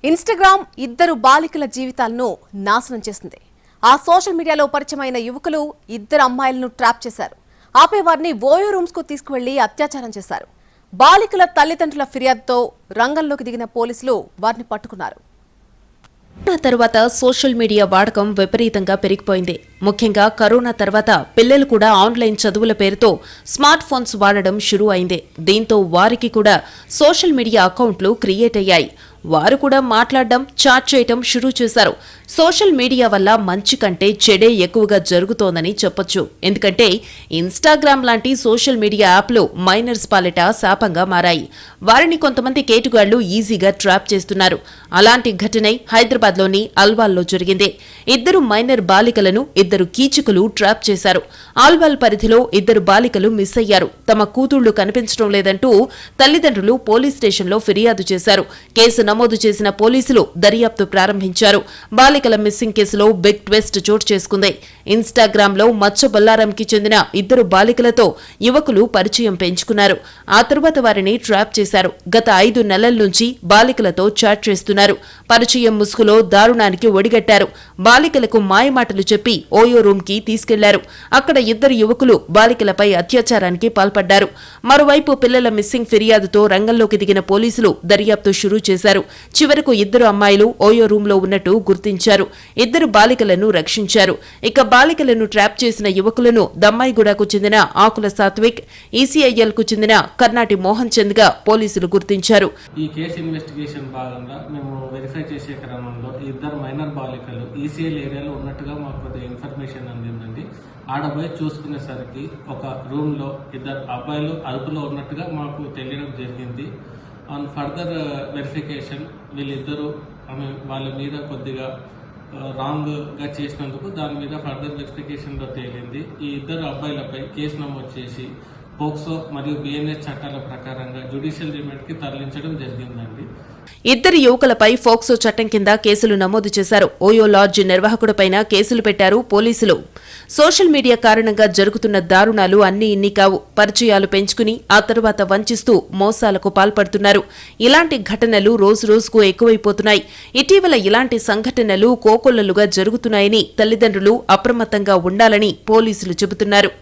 Instagram ఇద్దరు బాలికల జీవితాలను నాశనం చేసింది. ఆ సోషల్ మీడియాలో పరిచయమైన యువకులు ఇద్దరు అమ్మాయిలను ట్రాప్ చేశారు. ఆపై వారిని ఓయో రూమ్స్ కు తీసుకువెళ్లి అత్యాచారం చేశారు. బాలికల తల్లిదండ్రుల ఫిర్యాదుతో రంగంలోకి దిగిన పోలీసులు వారిని పట్టుకున్నారు. తర్వాత సోషల్ మీడియా వాడకం విపరీతంగా పెరిగిపోయింది. ముఖ్యంగా కరోనా తర్వాత పిల్లలు కూడా ఆన్లైన్ చదువుల పేరుతో స్మార్ట్ ఫోన్స్ వాడడం షురూ అయింది. దీంతో వారికి కూడా సోషల్ మీడియా అకౌంట్లు క్రియేట్ అయ్యాయి. వారు కూడా మాట్లాడడం, చాట్ చేయటం షురూ చేశారు. సోషల్ మీడియా వల్ల మంచి కంటే చెడే ఎక్కువగా జరుగుతోందని చెప్పొచ్చు. ఎందుకంటే ఇన్‌స్టాగ్రామ్ లాంటి సోషల్ మీడియా యాప్లు మైనర్స్ పాలిట శాపంగా మారాయి. వారిని కొంతమంది కేటుగాళ్లు ఈజీగా ట్రాప్ చేస్తున్నారు. అలాంటి ఘటనే హైదరాబాద్లోని అల్వాల్లో జరిగింది. ఇద్దరు మైనర్ బాలికలను ఇద్దరు కీచకులు ట్రాప్ చేశారు. ఆల్వాల్ పరిధిలో ఇద్దరు బాలికలు మిస్ అయ్యారు. తమ కూతుళ్లు కనిపించడం లేదంటూ తల్లిదండ్రులు పోలీస్ స్టేషన్లో ఫిర్యాదు చేశారు. కేసు నమోదు చేసిన పోలీసులు దర్యాప్తు ప్రారంభించారు. బాలికల మిస్సింగ్ కేసులో బిగ్ ట్విస్ట్ చోటు చేసుకుంది. ఇన్‌స్టాగ్రామ్లో మచ్చ బొల్లారంకి చెందిన ఇద్దరు బాలికలతో యువకులు పరిచయం పెంచుకున్నారు. ఆ తరువాత వారిని ట్రాప్ చేశారు. గత 5 నెలల నుంచి బాలికలతో చాట్ చేస్తున్నారు. పరిచయం ముసుగులో దారుణానికి ఒడిగట్టారు. బాలికలకు మాయమాటలు చెప్పి ఓయో రూమ్ కి తీసుకెళ్లారు. అక్కడ ఇద్దరు యువకులు బాలికలపై అత్యాచారానికి పాల్పడ్డారు. మరోవైపు పిల్లల మిస్సింగ్ ఫిర్యాదుతో రంగంలోకి దిగిన పోలీసులు దర్యాప్తు షురూ చేశారు. చివరకు ఇద్దరు అమ్మాయిలు ఓయో రూమ్ లో ఉన్నట్టు గుర్తించారు. ఇద్దరు బాలికలను రక్షించారు. ఇక బాలికలను ట్రాప్ చేసిన యువకులను దమ్మాయిగూడకు చెందిన ఆకుల సాత్విక్, ఈసీఐఎల్ కు చెందిన కర్నాటి మోహన్ చంద్ గా పోలీసులు గుర్తించారు. ఈ కేసు ఇన్వెస్టిగేషన్ భాగంగా మేము వెరిఫై చేసే క్రమంలో ఇద్దరు మైనర్ బాలికలు ఈసీఎల్ ఏరియాలో ఉన్నట్టుగా మాకు కొద్దిగా ఇన్ఫర్మేషన్ అందిందండి. ఆడబోయి చూసుకునేసరికి ఒక రూమ్ లో ఇద్దరు అబ్బాయిలు అదుపులో ఉన్నట్టుగా మాకు తెలియడం జరిగింది. ఆన్ ఫర్దర్ వెరిఫికేషన్ వీళ్ళిద్దరూ వాళ్ళ మీద కొద్దిగా రాంగ్గా చేసినందుకు దాని మీద ఫర్దర్ వెరిఫికేషన్లో తేలింది. ఈ ఇద్దరు అబ్బాయిలపై కేసు నమోదు చేసి పోక్సో మరియు బిఎన్ఎస్ చట్టాల ప్రకారంగా జ్యుడిషియల్ రిమాండ్కి తరలించడం జరిగిందండి. ఇద్దరు యువకులపై ఫోక్సో చట్టం కింద కేసులు నమోదు చేశారు. ఓయో లాడ్జ్ నిర్వాహకుడిపైన కేసులు పెట్టారు పోలీసులు. సోషల్ మీడియా కారణంగా జరుగుతున్న దారుణాలు అన్నీ ఇన్ని కావు. పరిచయాలు పెంచుకుని ఆ తరువాత వంచిస్తూ మోసాలకు పాల్పడుతున్నారు. ఇలాంటి ఘటనలు రోజురోజుకు ఎక్కువైపోతున్నాయి. ఇటీవల ఇలాంటి సంఘటనలు కోకొల్లలుగా జరుగుతున్నాయని తల్లిదండ్రులు అప్రమత్తంగా ఉండాలని పోలీసులు చెబుతున్నారు.